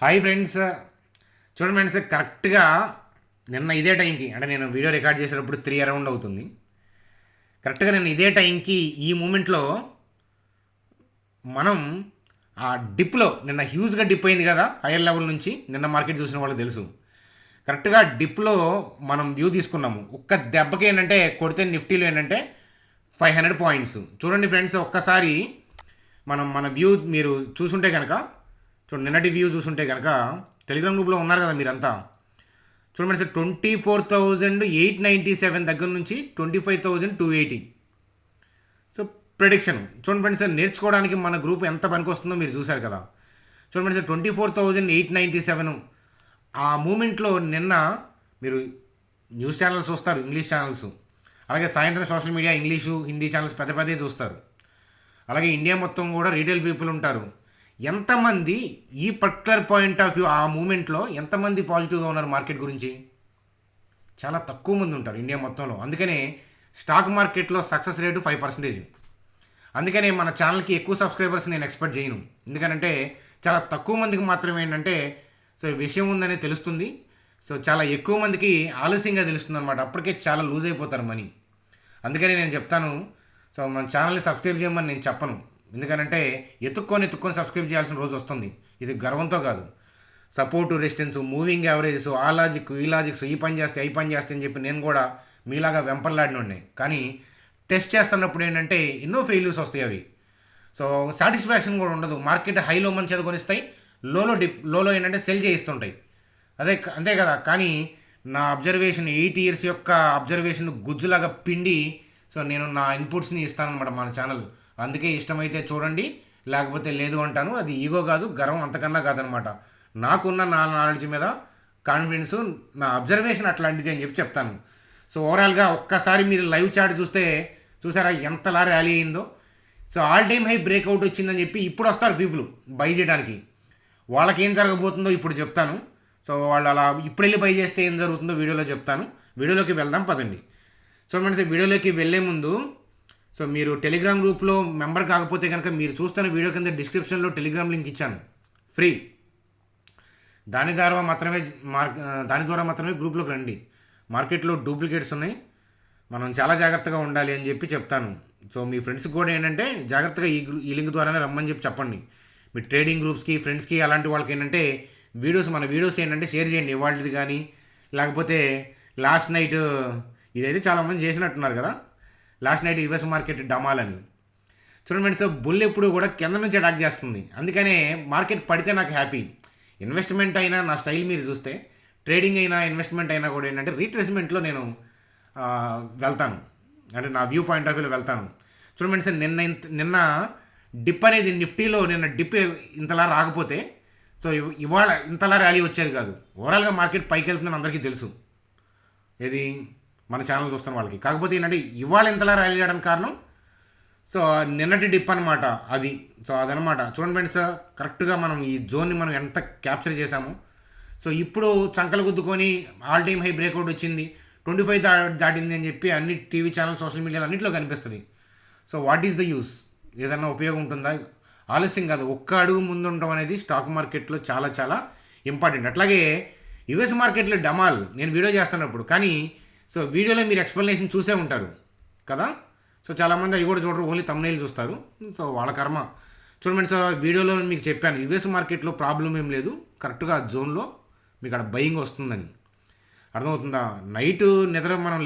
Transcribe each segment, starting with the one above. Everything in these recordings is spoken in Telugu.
Hi friends. చూడండి ఫ్రెండ్స్, కరెక్ట్గా నిన్న ఇదే టైంకి, అంటే నేను వీడియో రికార్డ్ చేసేటప్పుడు 3 అరౌండ్ అవుతుంది. కరెక్ట్గా నేను ఇదే టైంకి ఈ మూమెంట్లో మనం ఆ డిప్లో నిన్న హ్యూజ్గా డిప్ అయింది కదా హైయర్ లెవెల్ నుంచి. నిన్న మార్కెట్ చూసిన వాళ్ళకి తెలుసు. కరెక్ట్గా డిప్లో మనం వ్యూ తీసుకున్నాము. ఒక్క దెబ్బకి ఏంటంటే కొడితే నిఫ్టీలో ఏంటంటే 500 పాయింట్స్. చూడండి ఫ్రెండ్స్, ఒక్కసారి మన వ్యూ మీరు చూసుంటే కనుక, చూడండి నిన్నటి వ్యూ చూసుంటే కనుక, టెలిగ్రామ్ గ్రూప్లో ఉన్నారు కదా మీరంతా. చూడండి సార్, 24,897 దగ్గర నుంచి 25,280. సో ప్రెడిక్షన్ చూడండి ఫ్రెండ్స్ సార్, నేర్చుకోవడానికి మన గ్రూప్ ఎంత పనికి వస్తుందో మీరు చూశారు కదా. చూడండి సార్, 24,897 ఆ మూమెంట్లో నిన్న మీరు న్యూస్ ఛానల్స్ చూస్తారు, ఇంగ్లీష్ ఛానల్స్, అలాగే సాయంత్రం social media English Hindi channels పెద్ద పెద్దవి చూస్తారు. అలాగే ఇండియా మొత్తం కూడా రీటైల్ పీపుల్ ఉంటారు. ఎంతమంది ఈ పర్టికులర్ పాయింట్ ఆఫ్ వ్యూ ఆ మూమెంట్లో ఎంతమంది పాజిటివ్గా ఉన్నారు మార్కెట్ గురించి? చాలా తక్కువ మంది ఉంటారు ఇండియా మొత్తంలో. అందుకనే స్టాక్ మార్కెట్లో సక్సెస్ రేటు 5%. అందుకనే మన ఛానల్కి ఎక్కువ సబ్స్క్రైబర్స్ నేను ఎక్స్పెక్ట్ చేయను. ఎందుకంటే చాలా తక్కువ మందికి మాత్రమే ఏంటంటే సో విషయం ఉందనే తెలుస్తుంది. సో చాలా ఎక్కువ మందికి ఆలస్యంగా తెలుస్తుంది అనమాట. అప్పటికే చాలా లూజ్ అయిపోతారు మనీ. అందుకని నేను చెప్తాను, సో మన ఛానల్ని సబ్స్క్రైబ్ చేయమని నేను చెప్పను. ఎందుకనంటే ఎత్తుక్కొని సబ్స్క్రైబ్ చేయాల్సిన రోజు వస్తుంది. ఇది గర్వంతో కాదు. సపోర్టు, రెసిస్టెన్స్, మూవింగ్ యావరేజెస్, ఆ లాజిక్ ఈ లాజిక్స్, ఈ పని చేస్తే ఈ పని చేస్తే అని చెప్పి నేను కూడా మీలాగా వెంపర్లాడిన ఉన్నాయి. కానీ టెస్ట్ చేస్తున్నప్పుడు ఏంటంటే ఎన్నో ఫెయిల్యూర్స్ వస్తాయి. అవి సో సాటిస్ఫాక్షన్ కూడా ఉండదు. మార్కెట్ హైలో మంచి చదువుకొనిస్తాయి, లోలో ఏంటంటే సెల్ చేయిస్తుంటాయి. అంతే కదా. కానీ నా అబ్జర్వేషన్ 8 ఇయర్స్ యొక్క అబ్జర్వేషన్ గుజ్జులాగా పిండి సో నేను నా ఇన్పుట్స్ని ఇస్తానన్నమాట మన ఛానల్. అందుకే ఇష్టమైతే చూడండి, లేకపోతే లేదు అంటాను. అది ఈగో కాదు, గర్వం అంతకన్నా కాదనమాట. నాకున్న నా నాలెడ్జ్ మీద కాన్ఫిడెన్స్, నా అబ్జర్వేషన్ అట్లాంటిది అని చెప్పి చెప్తాను. సో ఓవరాల్గా ఒక్కసారి మీరు లైవ్ చాట్ చూస్తే చూసారా ఎంతలా ర్యాలీ అయిందో. So all time high breakout వచ్చిందని చెప్పి ఇప్పుడు వస్తారు పీపుల్ బై చేయడానికి. వాళ్ళకి ఏం జరగబోతుందో ఇప్పుడు చెప్తాను. సో వాళ్ళు అలా ఇప్పుడు వెళ్ళి బై చేస్తే ఏం జరుగుతుందో వీడియోలో చెప్తాను. వీడియోలోకి వెళ్దాం పదండి. సో ఫ్రెండ్స్, వీడియోలోకి వెళ్ళే ముందు సో మీరు టెలిగ్రామ్ గ్రూప్లో మెంబర్ కాకపోతే కనుక మీరు చూస్తున్న వీడియో కింద డిస్క్రిప్షన్లో టెలిగ్రామ్ లింక్ ఇచ్చాను, ఫ్రీ. దాని ద్వారా మాత్రమే గ్రూప్లోకి రండి. మార్కెట్లో డూప్లికేట్స్ ఉన్నాయి, మనం చాలా జాగ్రత్తగా ఉండాలి అని చెప్పి చెప్తాను. సో మీ ఫ్రెండ్స్కి కూడా ఏంటంటే జాగ్రత్తగా ఈ లింక్ ద్వారానే రమ్మని చెప్పి చెప్పండి. మీ ట్రేడింగ్ గ్రూప్స్కి, ఫ్రెండ్స్కి, అలాంటి వాళ్ళకి ఏంటంటే మన వీడియోస్ ఏంటంటే షేర్ చేయండి. ఇవాళది కానీ లేకపోతే లాస్ట్ నైట్ ఇదైతే చాలామంది చేసినట్టున్నారు కదా, లాస్ట్ నైట్ యుఎస్ మార్కెట్ డమాలని. చూడండి ఫ్రెండ్స్, బుల్ ఎప్పుడు కూడా కింద నుంచి అటాక్ చేస్తుంది. అందుకనే మార్కెట్ పడితే నాకు హ్యాపీ. ఇన్వెస్ట్మెంట్ అయినా నా స్టైల్ మీరు చూస్తే, ట్రేడింగ్ అయినా ఇన్వెస్ట్మెంట్ అయినా కూడా ఏంటంటే రీట్రేస్మెంట్లో నేను వెళ్తాను, అంటే నా వ్యూ పాయింట్ ఆఫ్ వ్యూలో వెళ్తాను. చూడండి ఫ్రెండ్స్, నిన్న డిప్ అనేది నిఫ్టీలో నిన్న డిప్ ఇంతలా రాకపోతే సో ఇవాళ ఇంతలా ర్యాలీ వచ్చేది కాదు. ఓవరాల్గా మార్కెట్ పైకి వెళ్తుందని అందరికీ తెలుసు, ఏది మన ఛానల్ చూస్తున్న వాళ్ళకి. కాకపోతే ఏంటంటే ఇవాళ ఇంతలా ర్యాలీ చేయడానికి కారణం సో నిన్నటి డిప్ అనమాట అది. సో అదనమాట. చూడండి ఫ్రెండ్స్, కరెక్ట్గా మనం ఈ జోన్ని మనం ఎంత క్యాప్చర్ చేసాము. సో ఇప్పుడు చంకలు గుద్దుకొని ఆల్ టైమ్ హై బ్రేక్అవుట్ వచ్చింది, 25 దాటింది అని చెప్పి అన్ని టీవీ ఛానల్, సోషల్ మీడియాలో అన్నింటిలో కనిపిస్తుంది. So what is the use? ఏదన్నా ఉపయోగం ఉంటుందా? ఆలస్యం కాదు, ఒక్క అడుగు ముందు ఉండడం అనేది స్టాక్ మార్కెట్లో చాలా చాలా ఇంపార్టెంట్. అట్లాగే యుఎస్ మార్కెట్లో డమాల్ నేను వీడియో చేస్తున్నప్పుడు, కానీ సో వీడియోలో మీరు ఎక్స్ప్లెనేషన్ చూసే ఉంటారు కదా. సో చాలామంది అవి కూడా చూడరు, ఓన్లీ తమ్నైల్ చూస్తారు. సో వాళ్ళ కర్మ. చూడండి సార్, వీడియోలో మీకు చెప్పాను యుఎస్ మార్కెట్లో ప్రాబ్లం ఏం లేదు, కరెక్ట్గా జోన్లో మీకు అక్కడ బయింగ్ వస్తుందని. అర్థమవుతుందా? నైట్ నిద్ర మనం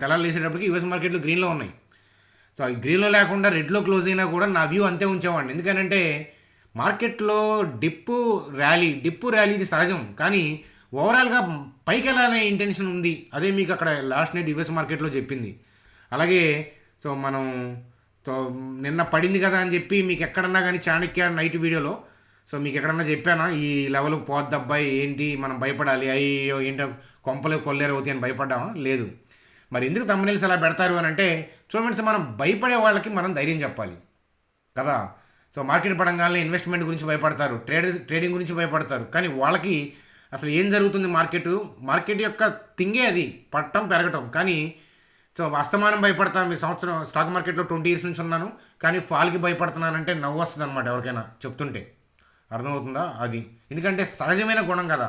తెల్లారి లేచేటప్పటికి యుఎస్ మార్కెట్లో గ్రీన్లో ఉన్నాయి. సో ఈ గ్రీన్లో లేకుండా రెడ్లో క్లోజ్ అయినా కూడా నా వ్యూ అంతే ఉంచేవాడిని. ఎందుకంటే మార్కెట్లో డిప్పు ర్యాలీ ఇది సహజం, కానీ ఓవరాల్గా పైకి వెళ్ళాలనే ఇంటెన్షన్ ఉంది. అదే మీకు అక్కడ లాస్ట్ నైట్ యుఎస్ మార్కెట్లో చెప్పింది. అలాగే సో మనం సో నిన్న పడింది కదా అని చెప్పి మీకు ఎక్కడన్నా కానీ చాణక్య నైట్ వీడియోలో సో మీకు ఎక్కడన్నా చెప్పానా ఈ లెవెల్కి పోద్దబ్బాయి ఏంటి మనం భయపడాలి, అయ్యో ఏంటో కొంపలు కొల్లేరు అవుతాయి అని భయపడ్డామా? లేదు. మరి ఎందుకు తమ్మునీల్స్ అలా పెడతారు అని అంటే, చూడండి మనం భయపడే వాళ్ళకి మనం ధైర్యం చెప్పాలి కదా. సో మార్కెట్ పడంగానే ఇన్వెస్ట్మెంట్ గురించి భయపడతారు, ట్రేడింగ్ గురించి భయపడతారు, కానీ వాళ్ళకి అసలు ఏం జరుగుతుంది మార్కెట్ యొక్క థింగే అది, పట్టడం పెరగటం. కానీ సో అస్తమానం భయపడతాను. మీ సంవత్సరం స్టాక్ మార్కెట్లో 20 ఇయర్స్ నుంచి ఉన్నాను, కానీ ఫాల్కి భయపడుతున్నానంటే నవ్వు వస్తుంది అనమాట ఎవరికైనా చెప్తుంటే. అర్థమవుతుందా? అది ఎందుకంటే సహజమైన గుణం కదా,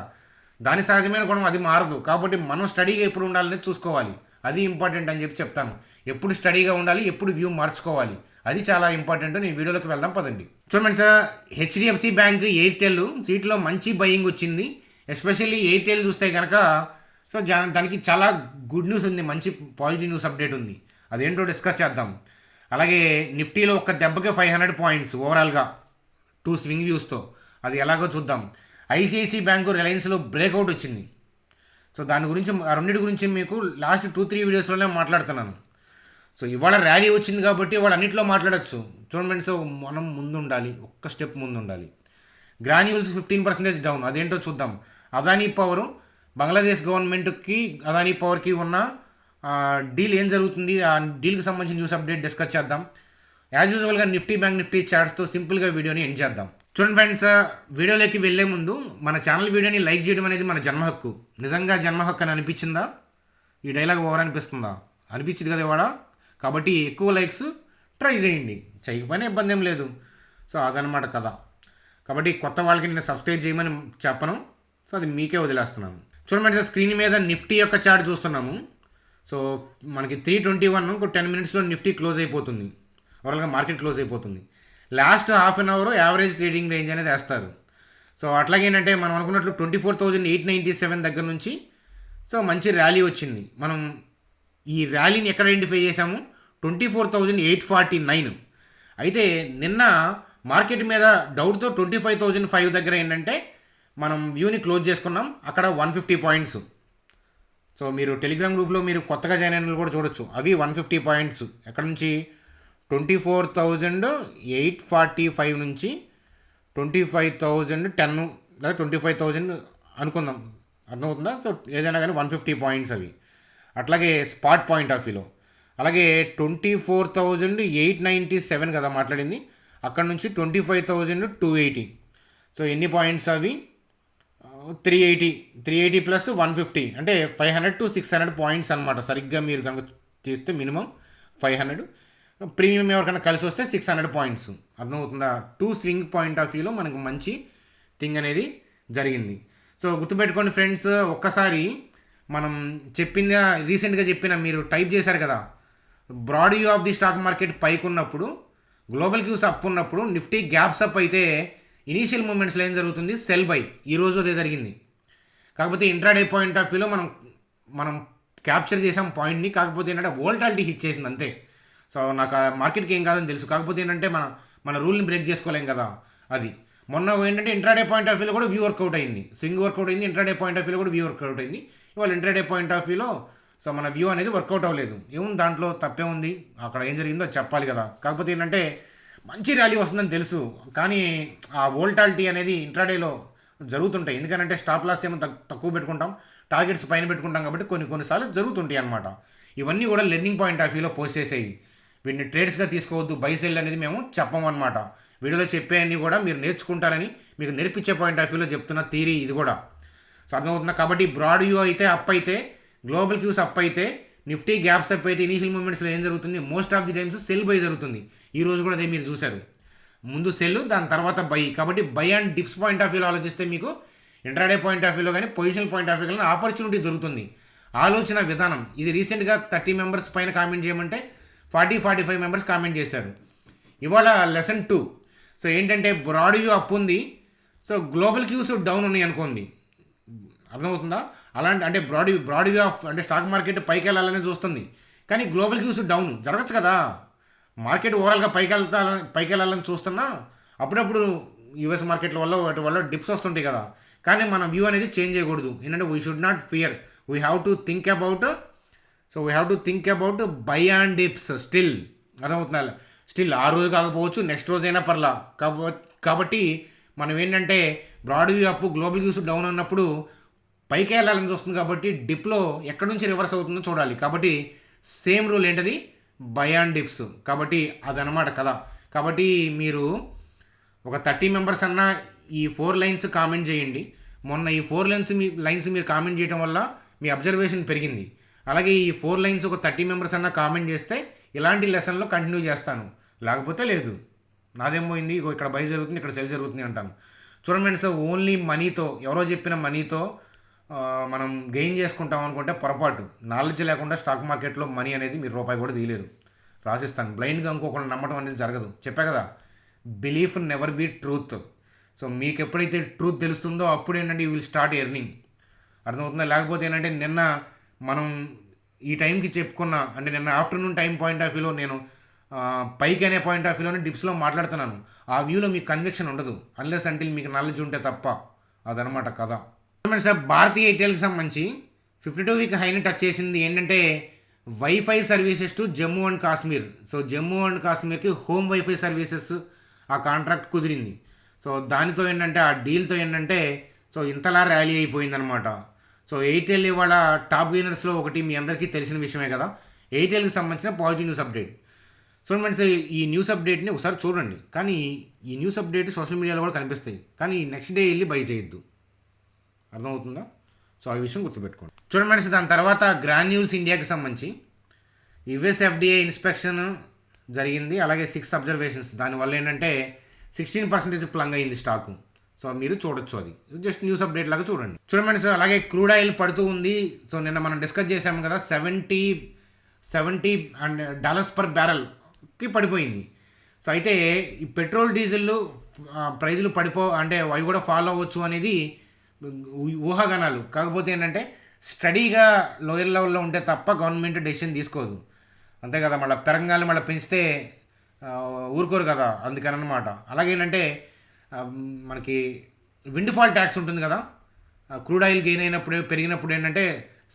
దాని సహజమైన గుణం అది మారదు. కాబట్టి మనం స్టడీగా ఎప్పుడు ఉండాలనేది చూసుకోవాలి. అది ఇంపార్టెంట్ అని చెప్పి చెప్తాను. ఎప్పుడు స్టడీగా ఉండాలి, ఎప్పుడు వ్యూ మార్చుకోవాలి, అది చాలా ఇంపార్టెంట్. నేను వీడియోలోకి వెళ్దాం పదండి. చూడండి సార్, హెచ్డిఎఫ్సి బ్యాంక్, ఎయిర్టెల్ సీట్లో మంచి బయింగ్ వచ్చింది. ఎస్పెషల్లీ ఎయిర్టెల్ చూస్తే కనుక సో దానికి చాలా గుడ్ న్యూస్ ఉంది, మంచి పాజిటివ్ న్యూస్ అప్డేట్ ఉంది. అదేంటో డిస్కస్ చేద్దాం. అలాగే నిఫ్టీలో ఒక్క దెబ్బకి 500 పాయింట్స్ ఓవరాల్గా 2 స్వింగ్ వ్యూస్తో, అది ఎలాగో చూద్దాం. ఐసిఐసి బ్యాంకు, రిలయన్స్లో బ్రేక్అవుట్ వచ్చింది. సో దాని గురించి ఆ రెండింటి గురించి మీకు లాస్ట్ 2-3 వీడియోస్లోనే మాట్లాడుతున్నాను. సో ఇవాళ ర్యాలీ వచ్చింది కాబట్టి ఇవాళ అన్నింటిలో మాట్లాడచ్చు. చూడండి, సో మనం ముందు ఉండాలి, ఒక్క స్టెప్ ముందు ఉండాలి. గ్రాన్యూల్స్ 15% డౌన్, అదేంటో చూద్దాం. అదానీ పవర్, బంగ్లాదేశ్ గవర్నమెంట్కి అదానీ పవర్కి ఉన్న డీల్ ఏం జరుగుతుంది, ఆ డీల్కి సంబంధించిన న్యూస్ అప్డేట్ డిస్కస్ చేద్దాం. యాజ్ యూజువల్గా నిఫ్టీ బ్యాంక్ నిఫ్టీ చార్ట్స్తో సింపుల్గా వీడియోని ఎండ్ చేద్దాం. చూడండి ఫ్రెండ్స్, వీడియోలోకి వెళ్ళే ముందు మన ఛానల్ వీడియోని లైక్ చేయడం అనేది మన జన్మ హక్కు. నిజంగా జన్మ హక్కు అని అనిపించిందా? ఈ డైలాగ్ ఓవర్ అనిపిస్తుందా? అనిపించింది కదా ఇవాళ. కాబట్టి ఎక్కువ లైక్స్ ట్రై చేయండి, చేయకపోయినా ఇబ్బంది ఏం లేదు. సో అదనమాట కదా. కాబట్టి కొత్త వాళ్ళకి నేను సబ్స్క్రైబ్ చేయమని చెప్పను, సో అది మీకే వదిలేస్తున్నాను. చూడండి సార్, స్క్రీన్ మీద నిఫ్టీ యొక్క చార్ట్ చూస్తున్నాము. సో మనకి 321, ఇంకో 10 మినిట్స్లో నిఫ్టీ క్లోజ్ అయిపోతుంది, ఓవరాల్గా మార్కెట్ క్లోజ్ అయిపోతుంది. Last half an hour average trading range అనేది వేస్తారు. సో అట్లాగేంటంటే మనం అనుకున్నట్లు 24,897 దగ్గర నుంచి సో మంచి ర్యాలీ వచ్చింది. మనం ఈ ర్యాలీని ఎక్కడ ఐడెంటిఫై చేసాము? 24,849. అయితే నిన్న మార్కెట్ మీద డౌట్తో 25,005 దగ్గర ఏంటంటే మనం వ్యూని క్లోజ్ చేసుకున్నాం, అక్కడ 150 పాయింట్స్. సో మీరు టెలిగ్రామ్ గ్రూప్లో మీరు కొత్తగా జాయిన్ అయిన కూడా చూడొచ్చు. అవి 150 పాయింట్స్ ఎక్కడ నుంచి 24,845 నుంచి 25,010 లేదా 25,000 అనుకుందాం, అర్థమవుతుందా? సో ఏదైనా కానీ 150 పాయింట్స్ అవి. అట్లాగే స్పాట్ పాయింట్ ఆఫ్ వ్యూలో అలాగే 24,897 కదా మాట్లాడింది, అక్కడ నుంచి 25,280. సో ఎన్ని పాయింట్స్ అవి? 380 ప్లస్ 150 అంటే 500 to 600 పాయింట్స్ అనమాట. సరిగ్గా మీరు కనుక చేస్తే మినిమం 500, ప్రీమియం ఎవరికైనా కలిసి వస్తే 600 పాయింట్స్. అర్థమవుతుందా? 2 స్వింగ్ పాయింట్ ఆఫ్ వ్యూలో మనకు మంచి థింగ్ అనేది జరిగింది. సో గుర్తుపెట్టుకోండి ఫ్రెండ్స్, ఒక్కసారి మనం చెప్పింది రీసెంట్గా చెప్పిన మీరు టైప్ చేశారు కదా, broad view of the stock market పైకి ఉన్నప్పుడు, గ్లోబల్ క్యూస్ అప్ ఉన్నప్పుడు, నిఫ్టీ గ్యాప్స్ అప్ అయితే ఇనీషియల్ మూమెంట్స్లో ఏం జరుగుతుంది? Sell buy. ఈరోజు అదే జరిగింది. కాకపోతే ఇంట్రాడే పాయింట్ ఆఫ్ వ్యూలో మనం క్యాప్చర్ చేసాం పాయింట్ని. కాకపోతే ఏంటంటే వోల్టాలిటీ హిట్ చేసింది అంతే. సో నాకు ఆ మార్కెట్కి ఏం కాదని తెలుసు, కాకపోతే ఏంటంటే మన రూల్ని బ్రేక్ చేసుకోలేం కదా. అది మొన్న ఏంటంటే ఇంట్రాడే పాయింట్ ఆఫ్ వ్యూలో కూడా వ్యూ వర్కౌట్ అయింది, స్వింగ్ వర్కౌట్ అయింది. ఇంట్రాడే పాయింట్ ఆఫ్ వ్యూలో కూడా వ్యూ వర్కౌట్ అయింది. ఇవాళ ఇంట్రాడే పాయింట్ ఆఫ్ వ్యూలో సో మన వ్యూ అనేది వర్కౌట్ అవ్వలేదు. ఏముంది దాంట్లో, తప్పే ఉంది? అక్కడ ఏం జరిగిందో అది చెప్పాలి కదా. కాకపోతే ఏంటంటే మంచి ర్యాలీ వస్తుందని తెలుసు, కానీ ఆ వోల్టాలిటీ అనేది ఇంట్రాడేలో జరుగుతుంటాయి. ఎందుకంటే స్టాప్ లాస్ ఏమో తక్కువ పెట్టుకుంటాం, టార్గెట్స్ పైన పెట్టుకుంటాం, కాబట్టి కొన్నిసార్లు జరుగుతుంటాయి అనమాట. ఇవన్నీ కూడా లెర్నింగ్ పాయింట్ ఆఫ్ వ్యూలో పోస్ట్ చేసేవి. వీటిని ట్రేడ్స్గా తీసుకోవద్దు, బై సెల్ అనేది మేము చెప్పము అనమాట. వీడియోలో చెప్పేవన్నీ కూడా మీరు నేర్చుకుంటారని మీకు నేర్పించే పాయింట్ ఆఫ్ వ్యూలో చెప్తున్న థియరీ ఇది కూడా. సో అర్థమవుతుందా? కాబట్టి బ్రాడ్ వ్యూ అయితే అప్ అయితే, గ్లోబల్ క్యూస్ అప్ అయితే, నిఫ్టీ గ్యాప్స్ అప్ అయితే ఇనీషియల్ మూమెంట్స్లో ఏం జరుగుతుంది? Most of the times cell by జరుగుతుంది. ఈ రోజు కూడా అదే మీరు చూశారు, ముందు సెల్, దాని తర్వాత బై. కాబట్టి by and dips point of వ్యూలో ఆలోచిస్తే మీకు ఇంట్రాడే పాయింట్ ఆఫ్ వ్యూలో కానీ పొజిషన్ పాయింట్ ఆఫ్ వ్యూలో కానీ ఆపర్చునిటీ దొరుకుతుంది. ఆలోచన విధానం ఇది. రీసెంట్గా 30 మెంబర్స్ పైన కామెంట్ చేయమంటే 40-45 మెంబర్స్ కామెంట్ చేశారు. ఇవాళ లెసన్ 2. సో ఏంటంటే బ్రాడ్ వ్యూ అప్ ఉంది, సో గ్లోబల్ క్యూస్ డౌన్ ఉన్నాయి అనుకోండి. అర్థమవుతుందా? అలాంటి అంటే బ్రాడ్ వ్యూ ఆఫ్ అంటే స్టాక్ మార్కెట్ పైకి వెళ్ళాలని చూస్తుంది, కానీ గ్లోబల్ క్యూస్ డౌన్ జరగచ్చు కదా. మార్కెట్ ఓవరాల్గా పైకి వెళ్ళాలని చూస్తున్నా అప్పుడప్పుడు యూఎస్ మార్కెట్ల వల్ల వాటి వల్ల డిప్స్ వస్తుంటాయి కదా. కానీ మన వ్యూ అనేది చేంజ్ చేయకూడదు. ఏంటంటే we should not fear, we have to think about by and dips still. అర్థమవుతుందా? స్టిల్ ఆ రోజు కాకపోవచ్చు, నెక్స్ట్ రోజు అయినా పర్లా. కాబట్టి మనం ఏంటంటే broad view up, global views down అన్నప్పుడు పైకి వెళ్ళాలని చూస్తుంది. కాబట్టి డిప్లో ఎక్కడి నుంచి రివర్స్ అవుతుందో చూడాలి. కాబట్టి సేమ్ రూల్ ఏంటది? By and dips. కాబట్టి అదనమాట కదా. కాబట్టి మీరు ఒక 30 మెంబర్స్ అన్నా ఈ 4 లైన్స్ కామెంట్ చేయండి. మొన్న ఈ 4 లైన్స్ మీరు కామెంట్ చేయడం వల్ల మీ అబ్జర్వేషన్ పెరిగింది. అలాగే ఈ 4 లైన్స్ ఒక 30 మెంబర్స్ అన్నా కామెంట్ చేస్తే ఇలాంటి లెసన్లో కంటిన్యూ చేస్తాను, లేకపోతే లేదు. నాదేం పోయింది, ఇక్కడ బై జరుగుతుంది, ఇక్కడ సెల్ జరుగుతుంది అంటాను. చూడండి ఫ్రెండ్స్, ఓన్లీ మనీతో, ఎవరో చెప్పిన మనీతో మనం గెయిన్ చేసుకుంటాం అనుకుంటే పొరపాటు. నాలెడ్జ్ లేకుండా స్టాక్ మార్కెట్లో మనీ అనేది మీరు రూపాయి కూడా తీయలేరు. రాసిస్తాను, బ్లైండ్గా ఇంకొకళ్ళు నమ్మటం అనేది జరగదు. చెప్పా కదా, belief never be truth. So మీకు ఎప్పుడైతే ట్రూత్ తెలుస్తుందో అప్పుడు ఏంటంటే యూ విల్ స్టార్ట్ ఎర్నింగ్. అర్థమవుతుందా? లేకపోతే ఏంటంటే నిన్న మనం ఈ టైంకి చెప్పుకున్న, అంటే నిన్న ఆఫ్టర్నూన్ టైం పాయింట్ ఆఫ్ వ్యూలో నేను పైకి అనే పాయింట్ ఆఫ్ వ్యూలోనే డిప్స్లో మాట్లాడుతున్నాను. ఆ వ్యూలో మీకు కన్విక్షన్ ఉండదు అన్లెస్ అంటిల్ మీకు నాలెడ్జ్ ఉంటే తప్ప. అదనమాట కథ. సార్, భారతీయ ఎయిర్టెల్కి సంబంధించి 52 వీక్ హైని టచ్ చేసింది ఏంటంటే wifi services to Jammu and Kashmir. So Jammu and కాశ్మీర్కి హోమ్ వైఫై సర్వీసెస్ ఆ కాంట్రాక్ట్ కుదిరింది. సో దానితో ఏంటంటే, ఆ డీల్తో ఏంటంటే, సో ఇంతలా ర్యాలీ అయిపోయిందనమాట. సో ఎయిర్టెల్ ఇవాళ టాప్ గెయినర్స్లో ఒకటి, మీ అందరికీ తెలిసిన విషయమే కదా. ఎయిర్టెల్కి సంబంధించిన పాజిటివ్ న్యూస్ అప్డేట్. చూడండి ఫ్రెండ్స్, ఈ న్యూస్ అప్డేట్ని ఒకసారి చూడండి. కానీ ఈ న్యూస్ అప్డేట్ సోషల్ మీడియాలో కూడా కనిపిస్తాయి, కానీ నెక్స్ట్ డే వెళ్ళి బై చేయొద్దు. అర్థమవుతుందా? సో ఆ విషయం గుర్తుపెట్టుకోండి. చూడండి ఫ్రెండ్స్, దాని తర్వాత గ్రాన్యూల్స్ ఇండియాకి సంబంధించి యుఎస్ ఎఫ్డిఏ ఇన్స్పెక్షన్ జరిగింది, అలాగే 6 అబ్జర్వేషన్స్. దానివల్ల ఏంటంటే 16% ప్లంగ్ అయింది స్టాకు. సో మీరు చూడొచ్చు, అది జస్ట్ న్యూస్ అప్డేట్ లాగా చూడండి. చూడండి ఫ్రెండ్స్, అలాగే క్రూడ్ ఆయిల్ పడుతూ ఉంది. సో నిన్న మనం డిస్కస్ చేసాము కదా, $70 పర్ బ్యారెల్కి పడిపోయింది. సో అయితే ఈ పెట్రోల్ డీజిల్ ప్రైజులు అంటే అవి కూడా ఫాలో అవ్వచ్చు అనేది ఊహాగానాలు. కాకపోతే ఏంటంటే స్టడీగా లోయర్ లెవెల్లో ఉంటే తప్ప గవర్నమెంట్ డెసిషన్ తీసుకోదు. అంతే కదా, మళ్ళీ పెరంగాలు మళ్ళీ పెంచితే ఊరుకోరు కదా, అందుకని అనమాట. అలాగే ఏంటంటే మనకి విండ్ ఫాల్ ట్యాక్స్ ఉంటుంది కదా, క్రూడ్ ఆయిల్ గెయిన్ అయినప్పుడు పెరిగినప్పుడు ఏంటంటే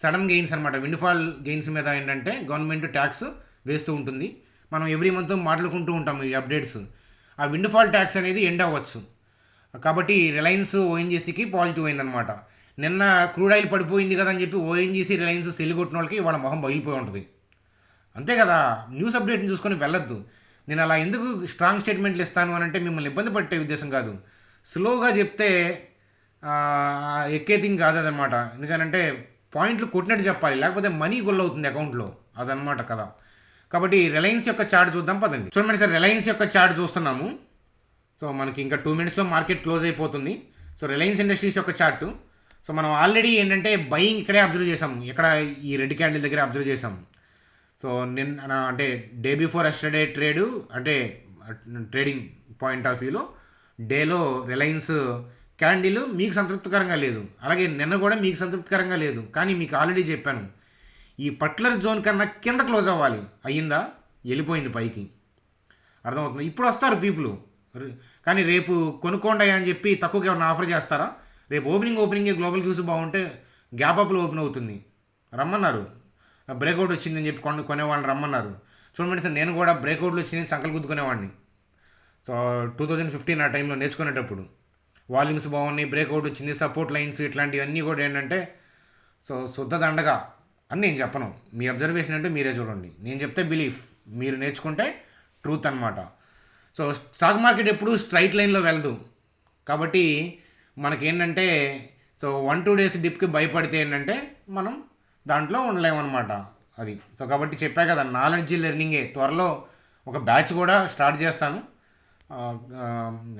సడన్ గెయిన్స్ అనమాట. విండ్ ఫాల్ గెయిన్స్ మీద ఏంటంటే గవర్నమెంట్ ట్యాక్స్ వేస్తూ ఉంటుంది. మనం ఎవ్రీ మంత్ మాట్లాడుకుంటూ ఉంటాం ఈ అప్డేట్స్. ఆ విండ్ ఫాల్ ట్యాక్స్ అనేది ఎండ్ అవ్వచ్చు. కాబట్టి రిలయన్స్ ఓఎన్జీసీకి పాజిటివ్ అయిందనమాట. నిన్న క్రూడ్ ఆయిల్ పడిపోయింది కదా అని చెప్పి ఓఎన్జీసీ రిలయన్స్ సెల్ కొట్టిన వాళ్ళకి వాళ్ళ మొహం బయలుపోయి ఉంటుంది. అంతే కదా, న్యూస్ అప్డేట్ని చూసుకొని వెళ్ళొద్దు. నేను అలా ఎందుకు స్ట్రాంగ్ స్టేట్మెంట్లు ఇస్తాను అని అంటే మిమ్మల్ని ఇబ్బంది పట్టే ఉద్దేశం కాదు. స్లోగా చెప్తే ఎక్కే థింగ్ కాదు అదనమాట. ఎందుకంటే పాయింట్లు కొట్టినట్టు చెప్పాలి, లేకపోతే మనీ గొల్ల అవుతుంది అకౌంట్లో. అదనమాట కదా. కాబట్టి రిలయన్స్ యొక్క చార్ట్ చూద్దాం పదండి. చూడండి సార్, రిలయన్స్ యొక్క చార్ట్ చూస్తున్నాము. సో మనకి ఇంకా 2 మినిట్స్లో మార్కెట్ క్లోజ్ అయిపోతుంది. సో రిలయన్స్ ఇండస్ట్రీస్ యొక్క చార్టు. సో మనం ఆల్రెడీ ఏంటంటే బయింగ్ ఇక్కడే అబ్జర్వ్ చేసాం, ఇక్కడ ఈ రెడ్ క్యాండిల్ దగ్గర అబ్జర్వ్ చేసాం. సో నిన్న అంటే డే బిఫోర్ ఎస్టర్డే ట్రేడు, అంటే ట్రేడింగ్ పాయింట్ ఆఫ్ వ్యూలో డేలో రిలయన్స్ క్యాండిల్ మీకు సంతృప్తికరంగా లేదు, అలాగే నిన్న కూడా మీకు సంతృప్తికరంగా లేదు. కానీ మీకు ఆల్రెడీ చెప్పాను, ఈ పర్టికులర్ జోన్ కన్నా కింద క్లోజ్ అవ్వాలి. అయ్యిందా? వెళ్ళిపోయింది పైకి. అర్థమవుతుంది. ఇప్పుడు వస్తారు పీపుల్, కానీ రేపు కొనుక్కోండి అని చెప్పి తక్కువకి ఏమన్నా ఆఫర్ చేస్తారా? రేపు ఓపెనింగే గ్లోబల్ క్యూస్ బాగుంటే గ్యాప్ అప్లో ఓపెన్ అవుతుంది. రమ్మన్నారు, బ్రేక్అవుట్ వచ్చిందని చెప్పి కొనేవాళ్ళని రమ్మన్నారు. చూడండి సార్, నేను కూడా బ్రేక్అవుట్లు వచ్చిందని చంకలు గుద్దుకునేవాడిని. సో 2015 ఆ టైంలో నేర్చుకునేటప్పుడు వాల్యూమ్స్ బాగున్నాయి, బ్రేక్అవుట్ వచ్చింది, సపోర్ట్ లైన్స్ ఇట్లాంటివన్నీ కూడా ఏంటంటే సో శుద్ధ దండగా అని నేను చెప్పను. మీ అబ్జర్వేషన్ అంటే మీరే చూడండి. నేను చెప్తే బిలీఫ్, మీరు నేర్చుకుంటే ట్రూత్ అనమాట. సో స్టాక్ మార్కెట్ ఎప్పుడు స్ట్రైట్ లైన్లో వెళ్ళదు. కాబట్టి మనకేంటంటే సో 1-2 డేస్ డిప్కి భయపడితే ఏంటంటే మనం దాంట్లో ఉండలేమన్నమాట. అది సో కాబట్టి చెప్పా కదా, నాలెడ్జ్ లెర్నింగే. త్వరలో ఒక బ్యాచ్ కూడా స్టార్ట్ చేస్తాను.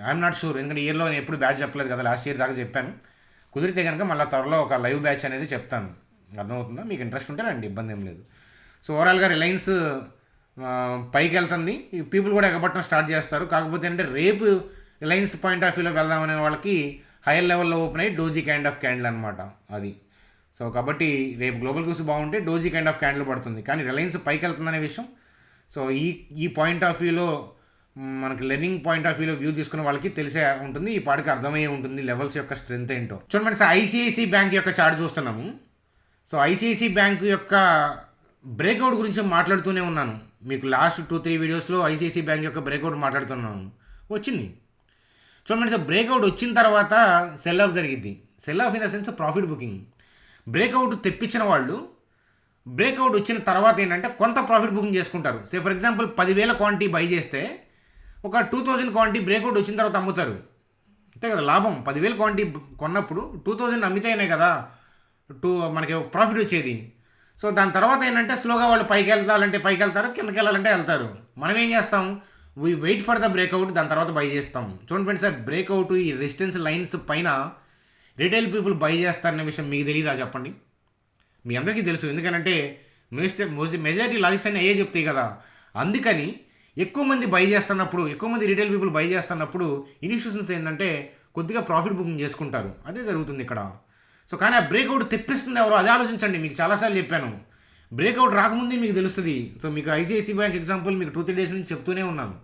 ఐఎమ్ నాట్ షూర్, ఎందుకంటే ఇయర్లో నేను ఎప్పుడు బ్యాచ్ చెప్పలేదు కదా, లాస్ట్ ఇయర్ దాకా చెప్పాను. కుదిరితే కనుక మళ్ళీ త్వరలో ఒక లైవ్ బ్యాచ్ అనేది చెప్తాను. అర్థమవుతుందా? మీకు ఇంట్రెస్ట్ ఉంటే రండి, ఇబ్బంది ఏం లేదు. సో ఓవరాల్గా రిలయన్స్ పైకి వెళ్తుంది, పీపుల్ కూడా ఎగబట్టడం స్టార్ట్ చేస్తారు. కాకపోతే అంటే రేపు రిలయన్స్ పాయింట్ ఆఫ్ వ్యూలో వెళ్దామనే వాళ్ళకి హైయర్ లెవెల్లో ఓపెన్ అయ్యి డోజీ కైండ్ ఆఫ్ క్యాండిల్ అనమాట అది. సో కాబట్టి రేపు గ్లోబల్ క్యూస్ బాగుంటే డోజీ కైండ్ ఆఫ్ క్యాండిల్ పడుతుంది, కానీ రిలయన్స్ పైకి వెళ్తుందనే విషయం. సో ఈ పాయింట్ ఆఫ్ వ్యూలో మనకి లెర్నింగ్ పాయింట్ ఆఫ్ వ్యూలో వ్యూ తీసుకున్న వాళ్ళకి తెలిసే ఉంటుంది, ఈ పాటికి అర్థమయ్యే ఉంటుంది లెవెల్స్ యొక్క స్ట్రెంత్ ఏంటో. చూడండి సార్, ఐసిఐసి బ్యాంక్ యొక్క చార్ట్ చూస్తున్నాము. సో ఐసిఐసి బ్యాంక్ యొక్క బ్రేక్అవుట్ గురించి మాట్లాడుతూనే ఉన్నాను మీకు. లాస్ట్ 2-3 వీడియోస్లో ఐసిఐసి బ్యాంక్ యొక్క బ్రేక్అవుట్ మాట్లాడుతున్నాను. వచ్చింది చూడండి సార్, బ్రేక్అవుట్ వచ్చిన తర్వాత సెల్ ఆఫ్ జరిగిద్ది. Cell of in the sense profit booking. Breakout తెప్పించిన వాళ్ళు బ్రేక్అవుట్ వచ్చిన తర్వాత ఏంటంటే కొంత ప్రాఫిట్ బుకింగ్ చేసుకుంటారు. Say for example 10,000 quantity by చేస్తే ఒక 2,000 క్వాంటిటీ బ్రేక్అవుట్ వచ్చిన తర్వాత అమ్ముతారు. అంతే కదా లాభం. 10,000 క్వాంటిటీ కొన్నప్పుడు 2,000 అమ్మితేనే కదా మనకి ప్రాఫిట్ వచ్చేది. సో దాని తర్వాత ఏంటంటే స్లోగా వాళ్ళు పైకి వెళ్తారంటే పైకి వెళ్తారు, కిందకి వెళ్ళాలంటే వెళ్తారు. మనం ఏం చేస్తాం, we wait for the breakout, దాని తర్వాత బై చేస్తాం. చూడండి ఫ్రెండ్స్, బ్రేక్అవుట్ ఈ రెసిస్టెన్స్ లైన్స్ పైన రిటైల్ పీపుల్ బై చేస్తారనే విషయం మీకు తెలియదా చెప్పండి? మీ అందరికీ తెలుసు, ఎందుకనంటే మెజారిటీ లాజిక్స్ అన్నీ అయ్యే చెప్తాయి కదా. అందుకని ఎక్కువ మంది బై చేస్తున్నప్పుడు, ఎక్కువ మంది రిటైల్ పీపుల్ బై చేస్తున్నప్పుడు ఇన్స్టిట్యూషన్స్ ఏంటంటే కొద్దిగా ప్రాఫిట్ బుకింగ్ చేసుకుంటారు. అదే జరుగుతుంది ఇక్కడ. సో కానీ ఆ బ్రేక్అవుట్ తెప్పిస్తుంది ఎవరో అదే ఆలోచించండి. మీకు చాలాసార్లు చెప్పాను, బ్రేక్అవుట్ రాకముందే మీకు తెలుస్తుంది. సో మీకు ఐసిఐసి బ్యాంక్ ఎగ్జాంపుల్ మీకు 2-3 డేస్ నుంచి చెప్తూనే ఉన్నాను,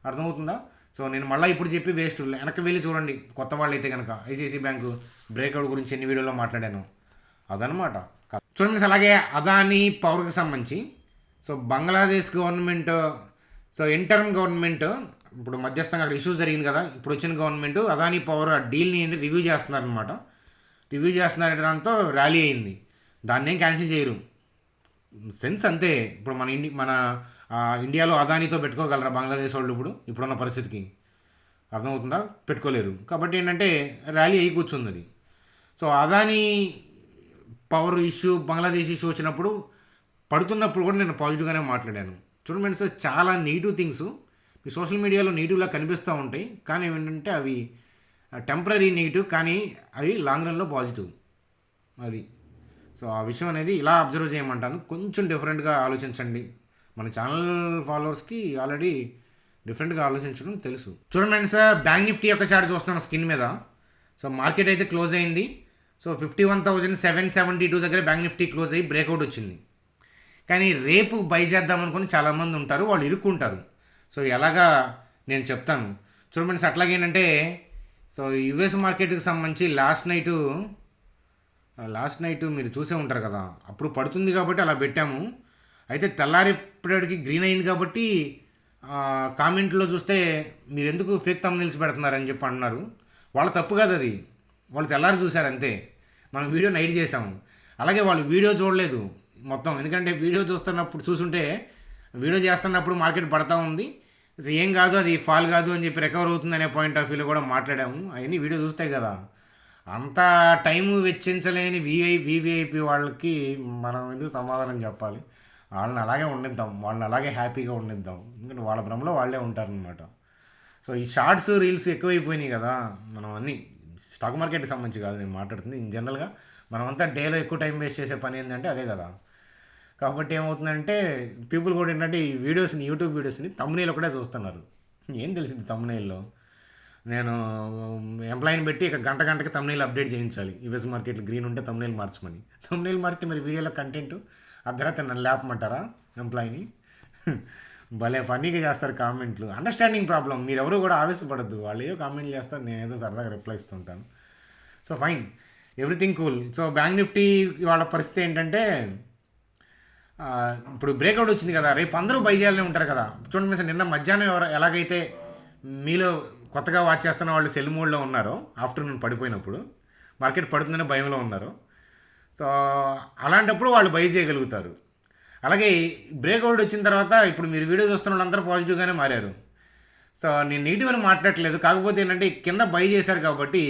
అర్థమవుతుందా? సో నేను మళ్ళీ ఇప్పుడు చెప్పి వేస్ట్, వెనక్కి వెళ్ళి చూడండి కొత్త వాళ్ళు అయితే కనుక. ఐసిఐసి బ్యాంకు బ్రేక్అవుట్ గురించి ఎన్ని వీడియోలో మాట్లాడాను, అదనమాట. చూడండి, అలాగే అదానీ పవర్కి సంబంధించి so Bangladesh government, so interim government ఇప్పుడు మధ్యస్థంగా అక్కడ ఇష్యూస్ జరిగింది కదా, ఇప్పుడు వచ్చిన గవర్నమెంట్ అదానీ పవర్ ఆ డీల్ని రివ్యూ చేస్తున్నారనమాట. రివ్యూ చేస్తున్నారంటే దాంతో ర్యాలీ అయింది, దాన్ని ఏం క్యాన్సిల్ చేయరు. సెన్స్ అంతే. ఇప్పుడు మన ఇండియాలో అదానీతో పెట్టుకోగలరా బంగ్లాదేశ్ వాళ్ళు ఇప్పుడున్న పరిస్థితికి? అర్థమవుతుందా? పెట్టుకోలేరు. కాబట్టి ఏంటంటే ర్యాలీ అయ్యి కూర్చుంది అది. So Adani power issue, Bangladesh issue వచ్చినప్పుడు పడుతున్నప్పుడు కూడా నేను పాజిటివ్గానే మాట్లాడాను. చూడండి ఫ్రెండ్స్, చాలా నెగిటివ్ థింగ్స్ మీ సోషల్ మీడియాలో నెగిటివ్లా కనిపిస్తూ ఉంటాయి, కానీ ఏంటంటే అవి టెంపరీ నెగిటివ్, కానీ అవి లాంగ్ రన్లో పాజిటివ్. అది సో ఆ విషయం అనేది ఇలా అబ్జర్వ్ చేయమంటాను. కొంచెం డిఫరెంట్గా ఆలోచించండి. మన ఛానల్ ఫాలోవర్స్కి ఆల్రెడీ డిఫరెంట్గా ఆలోచించడం తెలుసు. చూడండి ఫ్రెండ్స్, బ్యాంక్ నిఫ్టీ యొక్క చార్ట్ చూస్తున్నాను స్క్రీన్ మీద. సో మార్కెట్ అయితే క్లోజ్ అయింది. సో 51,772 దగ్గర బ్యాంక్ నిఫ్టీ క్లోజ్ అయ్యి బ్రేక్అవుట్ వచ్చింది. కానీ రేపు బై చేద్దాం అనుకుని చాలామంది ఉంటారు, వాళ్ళు ఇరుక్కుంటారు. సో ఎలాగా నేను చెప్తాను. చూడండి, అట్లాగే ఏంటంటే సో యుఎస్ మార్కెట్కి సంబంధించి లాస్ట్ నైట్ మీరు చూసే ఉంటారు కదా, అప్పుడు పడుతుంది కాబట్టి అలా పెట్టాము. అయితే తెల్లారిప్పటికి గ్రీన్ అయింది కాబట్టి కామెంట్లో చూస్తే మీరు ఎందుకు ఫేక్ థంబ్నెయిల్స్ పెడుతున్నారని చెప్పి అంటున్నారు. వాళ్ళ తప్పు కాదు అది, వాళ్ళు తెల్లారి చూశారు అంతే. మనం వీడియో నైట్ చేసాము, అలాగే వాళ్ళు వీడియో చూడలేదు మొత్తం. ఎందుకంటే వీడియో చూస్తుంటే వీడియో చేస్తున్నప్పుడు మార్కెట్ పడతా ఉంది, ఏం కాదు అది ఫాల్ కాదు అని చెప్పి రికవర్ అవుతుంది అనే పాయింట్ ఆఫ్ వ్యూలో కూడా మాట్లాడాము. అవన్నీ వీడియో చూస్తాయి కదా. అంత టైము వెచ్చించలేని వివిఐపి వాళ్ళకి మనం ఎందుకు సమాధానం చెప్పాలి? వాళ్ళని అలాగే ఉండిద్దాం, వాళ్ళని అలాగే హ్యాపీగా ఉండిద్దాం, ఎందుకంటే వాళ్ళ భ్రమలో వాళ్ళే ఉంటారనమాట. సో ఈ షార్ట్స్ రీల్స్ ఎక్కువైపోయినాయి కదా. మనం అన్నీ స్టాక్ మార్కెట్కి సంబంధించి కాదు నేను మాట్లాడుతుంది, ఇన్ జనరల్గా మనమంతా డేలో ఎక్కువ టైం వేస్ట్ చేసే పని ఏంటంటే అదే కదా. కాబట్టి ఏమవుతుందంటే పీపుల్ కూడా ఏంటంటే ఈ వీడియోస్ని, యూట్యూబ్ వీడియోస్ని తమ్నెయిల్ ఒకటే చూస్తున్నారు. ఏం తెలిసింది తమ్నెయిల్లో? నేను ఎంప్లాయీని పెట్టి ఇక గంటకి తమ్నెయిల్ అప్డేట్ చేయించాలి. యూఎస్ మార్కెట్లో గ్రీన్ ఉంటే తమ్నెయిల్ మార్చమని. తమ్నెయిల్ మారితే మరి వీడియోలో కంటెంట్ అర్ధరాత్రి నన్ను లేపమంటారా ఎంప్లాయీని? భలే ఫన్నీగా చేస్తారు కామెంట్లు. Understanding problem. మీరెవరూ కూడా ఆవేశపడద్దు, వాళ్ళు ఏదో కామెంట్లు చేస్తారు, నేను ఏదో సరదాగా రిప్లై ఇస్తుంటాను. So fine, everything cool. So bank Nifty వాళ్ళ పరిస్థితి ఏంటంటే ఇప్పుడు బ్రేక్అవుట్ వచ్చింది కదా, రేపు అందరూ బై చేయాలని ఉంటారు కదా. చూడండి సార్, నిన్న మధ్యాహ్నం ఎలాగైతే మీలో కొత్తగా వాచ్ చేస్తున్న వాళ్ళు సెల్ మోడ్లో ఉన్నారో, ఆఫ్టర్నూన్ పడిపోయినప్పుడు మార్కెట్ పడుతుందని భయంలో ఉన్నారు. సో అలాంటప్పుడు వాళ్ళు బై చేయగలుగుతారు. అలాగే బ్రేక్అవుట్ వచ్చిన తర్వాత ఇప్పుడు మీరు వీడియో చూస్తున్న వాళ్ళందరూ పాజిటివ్గానే మారారు. సో నేను నెగిటివ్ అని మాట్లాడట్లేదు, కాకపోతే ఏంటంటే కింద బై చేశారు కాబట్టి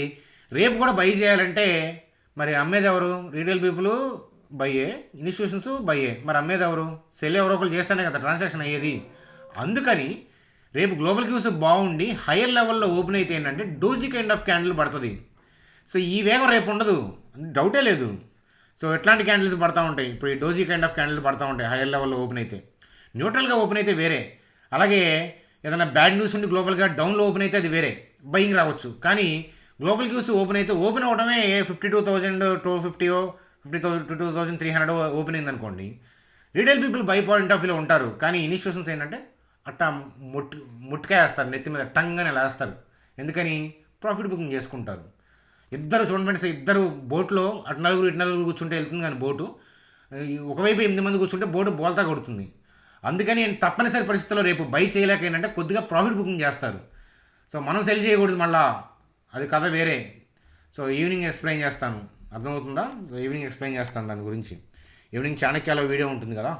రేపు కూడా బై చేయాలంటే మరి అమ్మేది ఎవరు? రీటైల్ పీపుల్ బయ్యే, ఇన్స్టిట్యూషన్స్ బయ్యే. మరి అమ్మేది ఎవరు? సెల్ ఎవరో ఒకరు చేస్తేనే కదా ట్రాన్సాక్షన్ అయ్యేది. అందుకని రేపు గ్లోబల్ క్యూస్ బాగుండి హయ్యర్ లెవెల్లో ఓపెన్ అయితే ఏంటంటే డోజీ కైండ్ ఆఫ్ క్యాండిల్ పడుతుంది. సో ఈ వేగం రేపు ఉండదు, డౌటే లేదు. సో ఎట్లాంటి క్యాండిల్స్ పడతా ఉంటాయి? ఇప్పుడు ఈ డోజీ కైండ్ ఆఫ్ క్యాండిల్ పడతా ఉంటాయి హయ్యర్ లెవెల్లో ఓపెన్ అయితే. న్యూట్రల్గా ఓపెన్ అయితే వేరే. అలాగే ఏదైనా బ్యాడ్ న్యూస్ ఉండి గ్లోబల్గా డౌన్లో ఓపెన్ అయితే అది వేరే, బయింగ్ రావచ్చు. కానీ గ్లోబల్ క్యూస్ ఓపెన్ అయితే ఓపెన్ అవడమే 52,250 52,300 ఓపెన్ అయింది అనుకోండి, retail people by point of వ్యూలో ఉంటారు. కానీ ఇన్స్టిట్యూషన్స్ ఏంటంటే అట్టా ముట్టుకాయ వేస్తారు, నెత్తి మీద టంగ్ అని వేస్తారు. ఎందుకని? ప్రాఫిట్ బుకింగ్ చేసుకుంటారు. ఇద్దరు చూడండి, ఇద్దరు బోట్లో అటు నలుగురు ఇటు నలుగురు కూర్చుంటే వెళ్తుంది, కానీ బోటు ఒకవైపు 8 మంది కూర్చుంటే బోటు బోల్తా కొడుతుంది. అందుకని తప్పనిసరి పరిస్థితుల్లో రేపు బై చేయలేక ఏంటంటే కొద్దిగా ప్రాఫిట్ బుకింగ్ చేస్తారు. సో మనం సెల్ చేయకూడదు మళ్ళా, అది కథ వేరే. సో ఈవినింగ్ ఎక్స్ప్లెయిన్ చేస్తాను, అర్థమవుతుందా? ఈవినింగ్ ఎక్స్ప్లెయిన్ చేస్తాను దాని గురించి. ఈవినింగ్ చాణక్యాలో వీడియో ఉంటుంది కదా,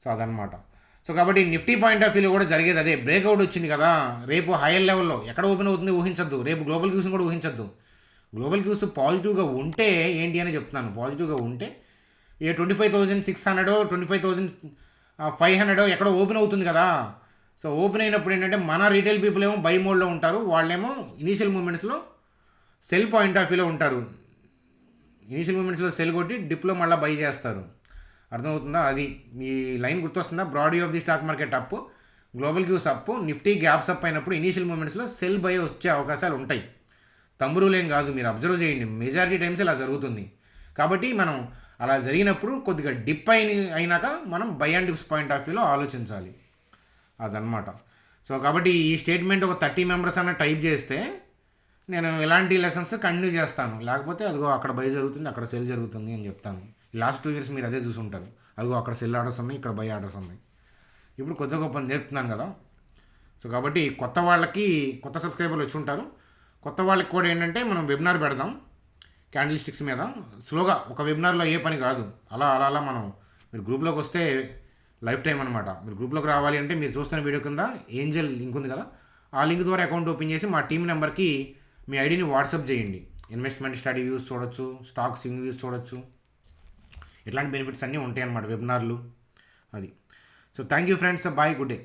సో అదనమాట. సో కాబట్టి నిఫ్టీ పాయింట్ ఆఫ్ వ్యూలో కూడా జరిగేది అదే. బ్రేక్అవుట్ వచ్చింది కదా, రేపు హైయర్ లెవెల్లో ఎక్కడ ఓపెన్ అవుతుంది ఊహించద్దు. రేపు గ్లోబల్ క్యూస్ని కూడా ఊహించద్దు. గ్లోబల్ క్యూస్ పాజిటివ్గా ఉంటే ఏంటి అని చెప్తున్నాను. పాజిటివ్గా ఉంటే 25,600 25,500 ఎక్కడో ఓపెన్ అవుతుంది కదా. సో ఓపెన్ అయినప్పుడు ఏంటంటే మన రీటైల్ పీపుల్ ఏమో బై మోడ్లో ఉంటారు, వాళ్ళేమో ఇనీషియల్ మూమెంట్స్లో సెల్ పాయింట్ ఆఫ్ వ్యూలో ఉంటారు. ఇనీషియల్ మూమెంట్స్లో సెల్ కొట్టి డిప్లో మళ్ళీ బై చేస్తారు. అర్థమవుతుందా? అది మీ లైన్ గుర్తొస్తుందా? బ్రాడీ of the stock market up, global cues up, Nifty gaps up అయినప్పుడు ఇనీషియల్ మూమెంట్స్లో సెల్ బై వచ్చే అవకాశాలు ఉంటాయి. తమ్మురులేం కాదు, మీరు అబ్జర్వ్ చేయండి, మెజారిటీ టైమ్స్ ఇలా జరుగుతుంది. కాబట్టి మనం అలా జరిగినప్పుడు కొద్దిగా డిప్ అయినాక మనం by and dips point of వ్యూలో ఆలోచించాలి. అదనమాట. సో కాబట్టి ఈ స్టేట్మెంట్ ఒక 30 మెంబర్స్ అన్న టైప్ చేస్తే నేను ఇలాంటి లెసన్స్ కంటిన్యూ చేస్తాను. లేకపోతే అదిగో అక్కడ బై జరుగుతుంది, అక్కడ సెల్ జరుగుతుంది అని చెప్తాను. ఈ లాస్ట్ 2 years మీరు అదే చూసుంటారు. అదిగో అక్కడ సెల్ ఆర్డర్స్ ఉన్నాయి, ఇక్కడ బై ఆర్డర్స్ ఉన్నాయి. ఇప్పుడు కొద్ది గొప్ప నేర్పుతున్నాను కదా. సో కాబట్టి కొత్త వాళ్ళకి, కొత్త సబ్స్క్రైబర్లు వచ్చి ఉంటారు, కొత్త వాళ్ళకి కూడా ఏంటంటే మనం వెబినార్ పెడదాం క్యాండిల్ స్టిక్స్ మీద. స్లోగా ఒక వెబినార్లో ఏ పని కాదు, అలా అలా అలా మనం, మీరు గ్రూప్లోకి వస్తే లైఫ్ టైం అనమాట. మీరు గ్రూప్లోకి రావాలి అంటే మీరు చూస్తున్న వీడియో కింద ఏంజల్ లింక్ ఉంది కదా, ఆ లింక్ ద్వారా అకౌంట్ ఓపెన్ చేసి మా టీం నెంబర్కి మీ ఐడిని వాట్సాప్ చేయండి. ఇన్వెస్ట్మెంట్ స్టడీ వ్యూస్ చూడొచ్చు, స్టాక్ స్వింగ్ వ్యూస్ చూడొచ్చు, ఇట్లాంటి బెనిఫిట్స్ అన్నీ ఉంటాయి అన్నమాట వెబినార్లు. అది. So thank you friends, bye, good day.